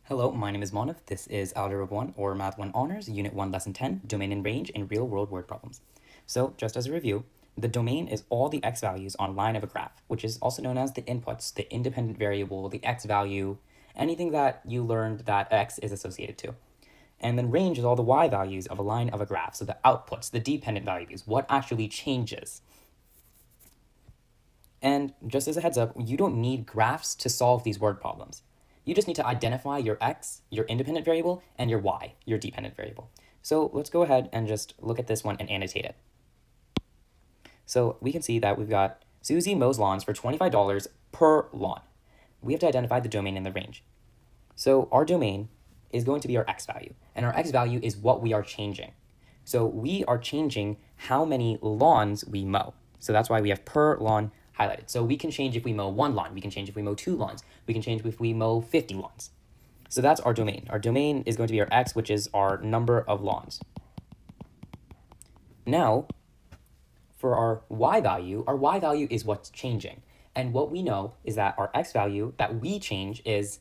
Hello, my name is Manav. This is Algebra 1 or Math 1 Honors, Unit 1, Lesson 10, Domain and Range in Real World Word Problems. So, just as a review, the domain is all the x values on line of a graph, which is also known as the inputs, the independent variable, the x value, anything that you learned that x is associated to. And then range is all the y values of a line of a graph, so the outputs, the dependent values, what actually changes. And just as a heads up, you don't need graphs to solve these word problems. You just need to identify your x, your independent variable, and your y, your dependent variable. So let's go ahead and just look at this one and annotate it. So we can see that we've got Susie mows lawns for $25 per lawn. We have to identify the domain and the range. So our domain is going to be our x value, and our x value is what we are changing. So we are changing how many lawns we mow. So that's why we have per lawn highlighted. So we can change if we mow one lawn, we can change if we mow two lawns, we can change if we mow 50 lawns. So that's our domain. Our domain is going to be our x, which is our number of lawns. Now, for our y value is what's changing. And what we know is that our x value that we change is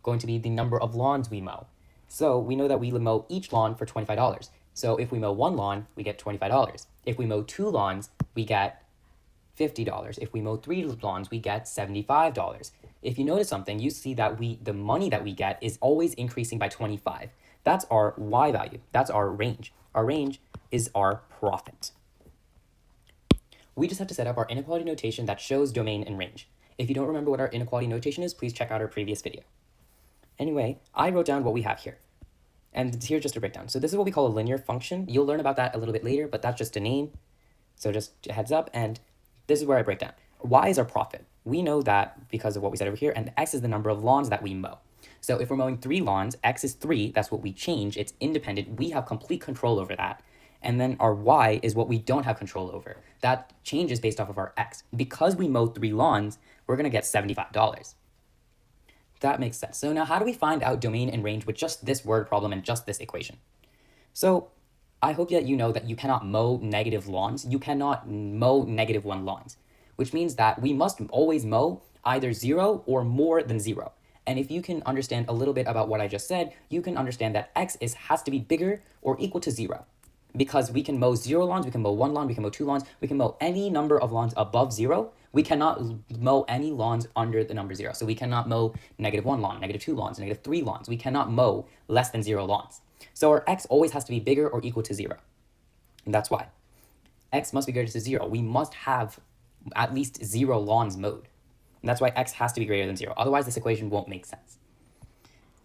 going to be the number of lawns we mow. So we know that we mow each lawn for $25. So if we mow one lawn, we get $25. If we mow two lawns, we get $50. If we mow three lawns, we get $75. If you notice something, you see that the money that we get is always increasing by 25. That's our y value. That's our range. Our range is our profit. We just have to set up our inequality notation that shows domain and range. If you don't remember what our inequality notation is, please check out our previous video. Anyway, I wrote down what we have here. And here's just a breakdown. So this is what we call a linear function. You'll learn about that a little bit later, but that's just a name. So just a heads up, and this is where I break down. Y is our profit. We know that because of what we said over here, and x is the number of lawns that we mow. So if we're mowing 3 lawns, x is 3, that's what we change. It's independent. We have complete control over that. And then our y is what we don't have control over. That changes based off of our x. Because we mow 3 lawns, we're going to get $75. That makes sense. So now how do we find out domain and range with just this word problem and just this equation? So I hope that you know that you cannot mow negative lawns. You cannot mow -1 lawns, which means that we must always mow either 0 or more than 0. And if you can understand a little bit about what I just said, you can understand that x has to be bigger or equal to 0. Because we can mow 0 lawns, we can mow 1 lawn, we can mow 2 lawns, we can mow any number of lawns above 0. We cannot mow any lawns under the number 0. So we cannot mow -1 lawn, -2 lawns, -3 lawns. We cannot mow less than 0 lawns. So our x always has to be bigger or equal to 0. And that's why. X must be greater than 0. We must have at least 0 lawns mowed. And that's why x has to be greater than 0. Otherwise, this equation won't make sense.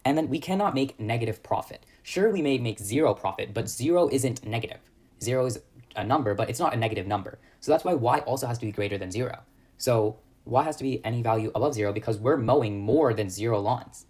And then we cannot make negative profit. Sure, we may make 0 profit, but 0 isn't negative. 0 is a number, but it's not a negative number. So that's why y also has to be greater than 0. So y has to be any value above 0 because we're mowing more than 0 lawns.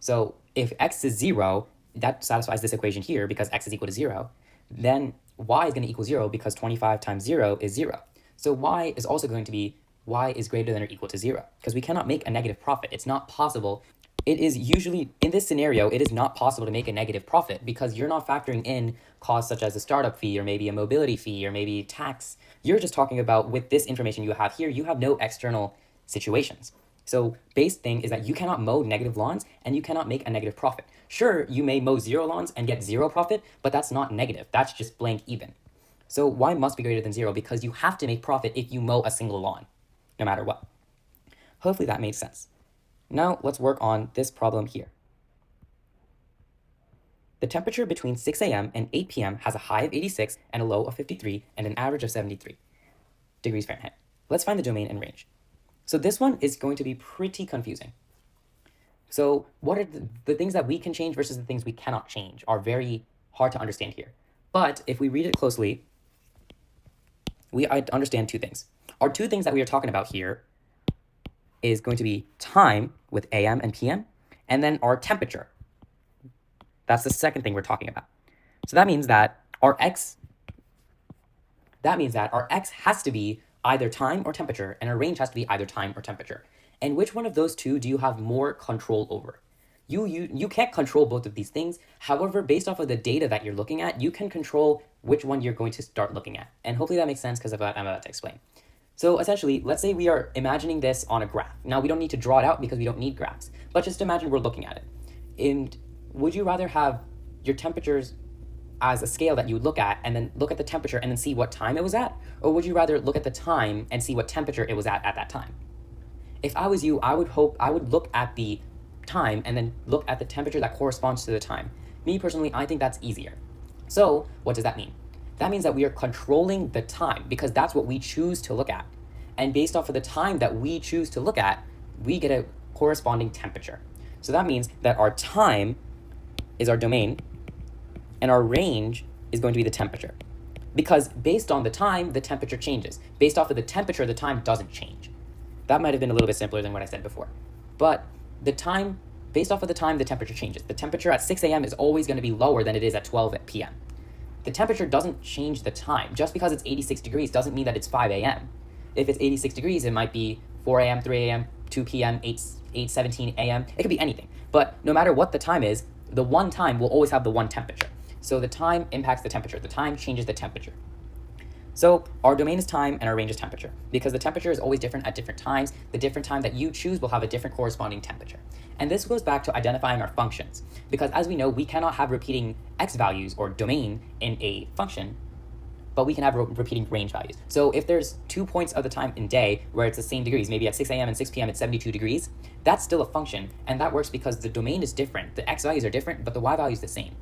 So if x is 0, that satisfies this equation here because x is equal to 0. Then y is going to equal 0 because 25 times 0 is 0. So y is also going to be y is greater than or equal to 0 because we cannot make a negative profit. It's not possible. It is usually, in this scenario, it is not possible to make a negative profit because you're not factoring in costs such as a startup fee or maybe a mobility fee or maybe tax. You're just talking about with this information you have here, you have no external situations. So base thing is that you cannot mow negative lawns and you cannot make a negative profit. Sure, you may mow 0 lawns and get 0 profit, but that's not negative. That's just blank even. So y must be greater than 0 because you have to make profit if you mow a single lawn, no matter what. Hopefully that made sense. Now let's work on this problem here. The temperature between 6 a.m. and 8 p.m. has a high of 86 and a low of 53 and an average of 73 degrees Fahrenheit. Let's find the domain and range. So this one is going to be pretty confusing. So what are the things that we can change versus the things we cannot change are very hard to understand here. But if we read it closely, we understand 2 things. Our 2 things that we are talking about here is going to be time with AM and PM, and then our temperature. That's the second thing we're talking about. So that means that our x has to be either time or temperature, and our range has to be either time or temperature. And which one of those 2 do you have more control over? You can't control both of these things. However, based off of the data that you're looking at, you can control which one you're going to start looking at. And hopefully that makes sense because of what I'm about to explain. So essentially, let's say we are imagining this on a graph. Now, we don't need to draw it out because we don't need graphs, but just imagine we're looking at it. And would you rather have your temperatures as a scale that you would look at and then look at the temperature and then see what time it was at? Or would you rather look at the time and see what temperature it was at that time? If I was you, I would look at the time and then look at the temperature that corresponds to the time. Me personally, I think that's easier. So what does that mean? That means that we are controlling the time because that's what we choose to look at. And based off of the time that we choose to look at, we get a corresponding temperature. So that means that our time is our domain and our range is going to be the temperature. Because based on the time, the temperature changes. Based off of the temperature, the time doesn't change. That might have been a little bit simpler than what I said before. But the time, based off of the time, the temperature changes. The temperature at 6 a.m. is always going to be lower than it is at 12 p.m. The temperature doesn't change the time. Just because it's 86 degrees doesn't mean that it's 5 a.m. If it's 86 degrees, it might be 4 a.m., 3 a.m., 2 p.m., 8:17 a.m. It could be anything. But no matter what the time is, the one time will always have the one temperature. So the time impacts the temperature. The time changes the temperature. So our domain is time and our range is temperature. Because the temperature is always different at different times, the different time that you choose will have a different corresponding temperature. And this goes back to identifying our functions. Because as we know, we cannot have repeating x values or domain in a function, but we can have repeating range values. So if there's 2 points of the time in day where it's the same degrees, maybe at 6 a.m. and 6 p.m. it's 72 degrees, that's still a function. And that works because the domain is different. The x values are different, but the y value is the same.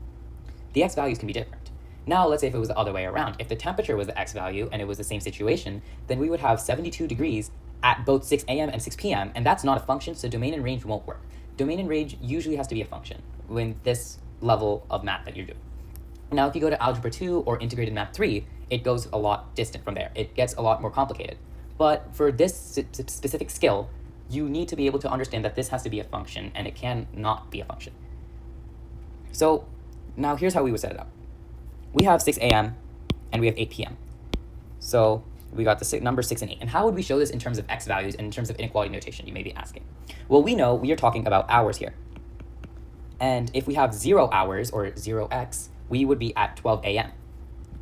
The x values can be different. Now, let's say if it was the other way around. If the temperature was the x value and it was the same situation, then we would have 72 degrees at both 6 a.m. and 6 p.m. And that's not a function, so domain and range won't work. Domain and range usually has to be a function when this level of math that you're doing. Now, if you go to Algebra 2 or Integrated Math 3, it goes a lot distant from there. It gets a lot more complicated. But for this specific skill, you need to be able to understand that this has to be a function and it can not be a function. So now here's how we would set it up. We have 6 a.m. and we have 8 p.m. So we got the number 6 and 8. And how would we show this in terms of x values and in terms of inequality notation, you may be asking? Well, we know we are talking about hours here. And if we have 0 hours or 0x, we would be at 12 a.m.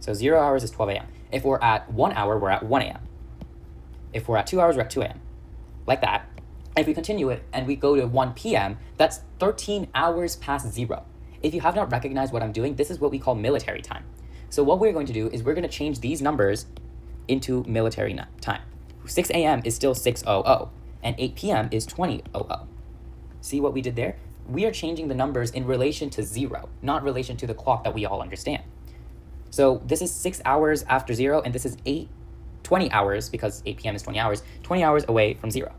So 0 hours is 12 a.m. If we're at 1 hour, we're at 1 a.m. If we're at 2 hours, we're at 2 a.m. Like that. If we continue it and we go to 1 p.m., that's 13 hours past 0. If you have not recognized what I'm doing, this is what we call military time. So what we're going to do is we're going to change these numbers into military time. 6 a.m. is still 6:00, and 8 p.m. is 20:00. See what we did there? We are changing the numbers in relation to 0, not relation to the clock that we all understand. So this is 6 hours after 0, and this is 20 hours, because 8 p.m. is 20 hours, 20 hours away from 0.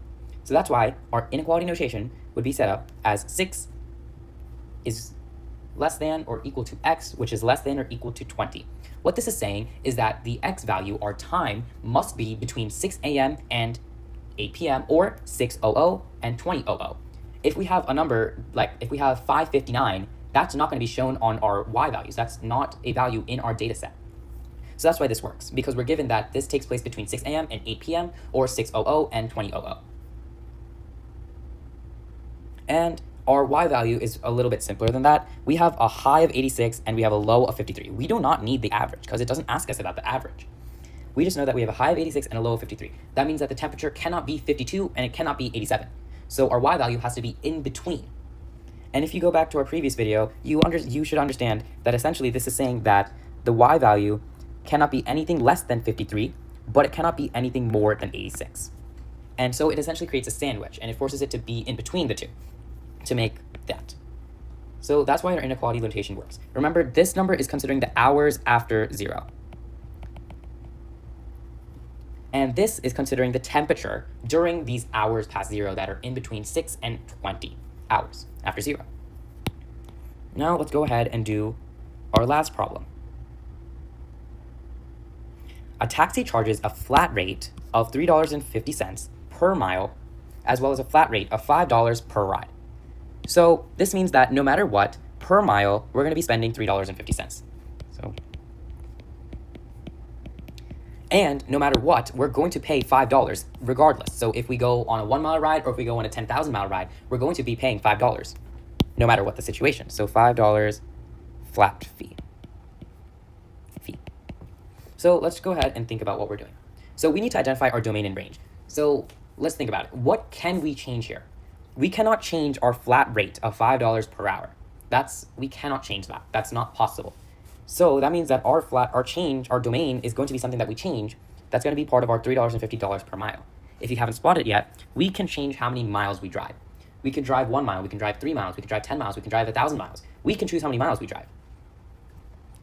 So that's why our inequality notation would be set up as 6 is less than or equal to x, which is less than or equal to 20. What this is saying is that the x value, our time, must be between 6 a.m. and 8 p.m. or 6:00 and 20:00. If we have a number, like if we have 5:59, that's not going to be shown on our y values. That's not a value in our data set. So that's why this works, because we're given that this takes place between 6 a.m. and 8 p.m. or 6:00 and 20:00. And our y value is a little bit simpler than that. We have a high of 86 and we have a low of 53. We do not need the average because it doesn't ask us about the average. We just know that we have a high of 86 and a low of 53. That means that the temperature cannot be 52 and it cannot be 87. So our y value has to be in between. And if you go back to our previous video, you should understand that essentially this is saying that the y value cannot be anything less than 53, but it cannot be anything more than 86. And so it essentially creates a sandwich and it forces it to be in between the two to make that. So that's why our inequality notation works. Remember, this number is considering the hours after 0. And this is considering the temperature during these hours past 0 that are in between 6 and 20 hours after 0. Now let's go ahead and do our last problem. A taxi charges a flat rate of $3.50 per mile, as well as a flat rate of $5 per ride. So this means that no matter what, per mile, we're going to be spending $3.50. And no matter what, we're going to pay $5 regardless. So if we go on a 1 mile ride or if we go on a 10,000 mile ride, we're going to be paying $5 no matter what the situation. So $5 flat fee. So let's go ahead and think about what we're doing. So we need to identify our domain and range. So let's think about it. What can we change here? we cannot change our flat rate of $5 per hour. We cannot change that. That's not possible. So that means that our domain is going to be something that we change. That's going to be part of our $3.50 per mile. If you haven't spotted yet, we can change how many miles we drive. We can drive 1 mile, we can drive 3 miles, we can drive 10 miles, we can drive 1,000 miles. We can choose how many miles we drive.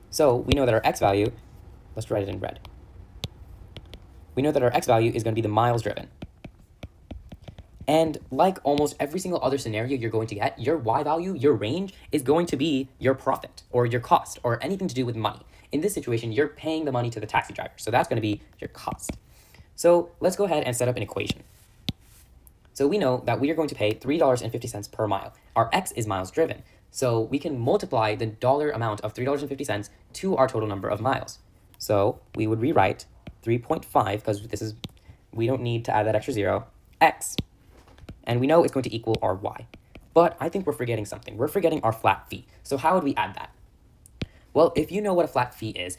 So we know that our x value, let's write it in red. We know that our x value is going to be the miles driven. And like almost every single other scenario you're going to get, your y value, your range, is going to be your profit or your cost or anything to do with money. In this situation, you're paying the money to the taxi driver. So that's going to be your cost. So let's go ahead and set up an equation. So we know that we are going to pay $3.50 per mile. Our x is miles driven. So we can multiply the dollar amount of $3.50 to our total number of miles. So we would rewrite 3.5, because we don't need to add that extra zero, x. And we know it's going to equal our y. But I think we're forgetting something. We're forgetting our flat fee. So how would we add that? Well, if you know what a flat fee is,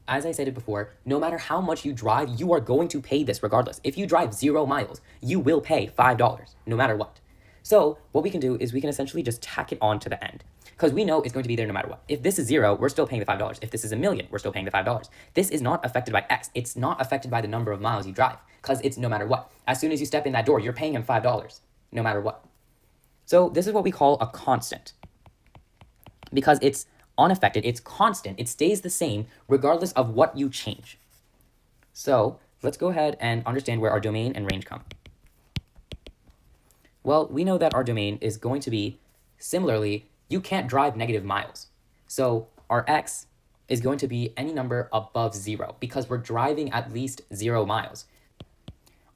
as I said it before, no matter how much you drive, you are going to pay this regardless. If you drive 0 miles, you will pay $5, no matter what. So what we can do is we can essentially just tack it on to the end, because we know it's going to be there no matter what. If this is 0, we're still paying the $5. If this is 1,000,000, we're still paying the $5. This is not affected by x. It's not affected by the number of miles you drive, because it's no matter what. As soon as you step in that door, you're paying him $5, no matter what. So this is what we call a constant, because it's unaffected, it's constant, it stays the same regardless of what you change. So let's go ahead and understand where our domain and range come. Well, we know that our domain is going to be, similarly, you can't drive negative miles. So our x is going to be any number above 0, because we're driving at least 0 miles.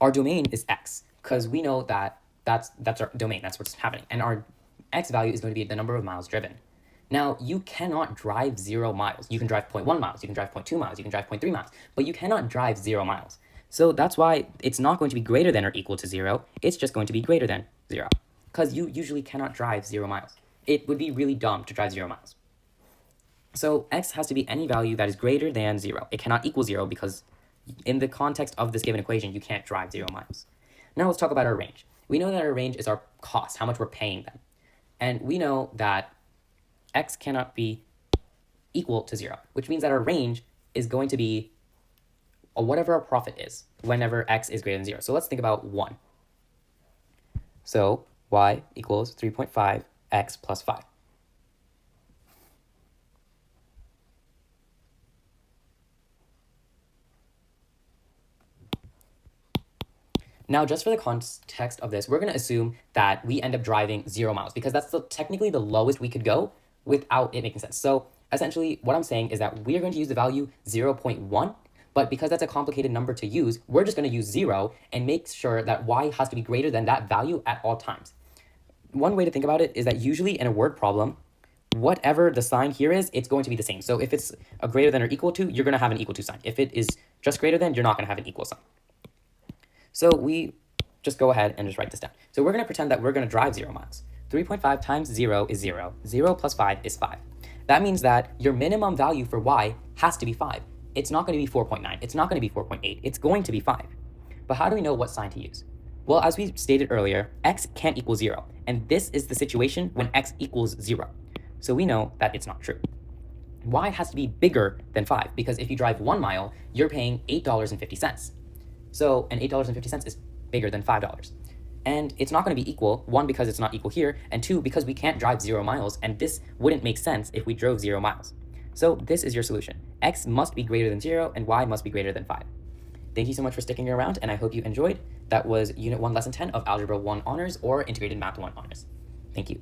Our domain is x, because we know that that's our domain, that's what's happening. And our x value is going to be the number of miles driven. Now, you cannot drive 0 miles. You can drive 0.1 miles, you can drive 0.2 miles, you can drive 0.3 miles, but you cannot drive 0 miles. So that's why it's not going to be greater than or equal to 0, it's just going to be greater than 0, because you usually cannot drive 0 miles. It would be really dumb to drive 0 miles. So x has to be any value that is greater than 0. It cannot equal 0, because in the context of this given equation, you can't drive 0 miles. Now let's talk about our range. We know that our range is our cost, how much we're paying them. And we know that x cannot be equal to 0, which means that our range is going to be whatever our profit is whenever x is greater than 0. So let's think about 1. So y equals 3.5 x plus 5. Now, just for the context of this, we're going to assume that we end up driving 0 miles, because that's technically the lowest we could go without it making sense. So essentially, what I'm saying is that we are going to use the value 0.1, but because that's a complicated number to use, we're just going to use 0 and make sure that y has to be greater than that value at all times. One way to think about it is that usually in a word problem, whatever the sign here is, it's going to be the same. So if it's a greater than or equal to, you're going to have an equal to sign. If it is just greater than, you're not going to have an equal sign. So we just go ahead and just write this down. So we're going to pretend that we're going to drive 0 miles. 3.5 times 0 is 0. 0 plus 5 is 5. That means that your minimum value for y has to be 5. It's not going to be 4.9. It's not going to be 4.8. It's going to be 5. But how do we know what sign to use? Well, as we stated earlier, x can't equal 0. And this is the situation when x equals 0. So we know that it's not true. Y has to be bigger than 5, because if you drive 1 mile, you're paying $8.50. So, and $8.50 is bigger than $5. And it's not going to be equal, 1, because it's not equal here, and 2, because we can't drive 0 miles, and this wouldn't make sense if we drove 0 miles. So this is your solution. X must be greater than 0, and y must be greater than 5. Thank you so much for sticking around, and I hope you enjoyed. That was Unit 1, Lesson 10 of Algebra 1 Honors or Integrated Math 1 Honors. Thank you.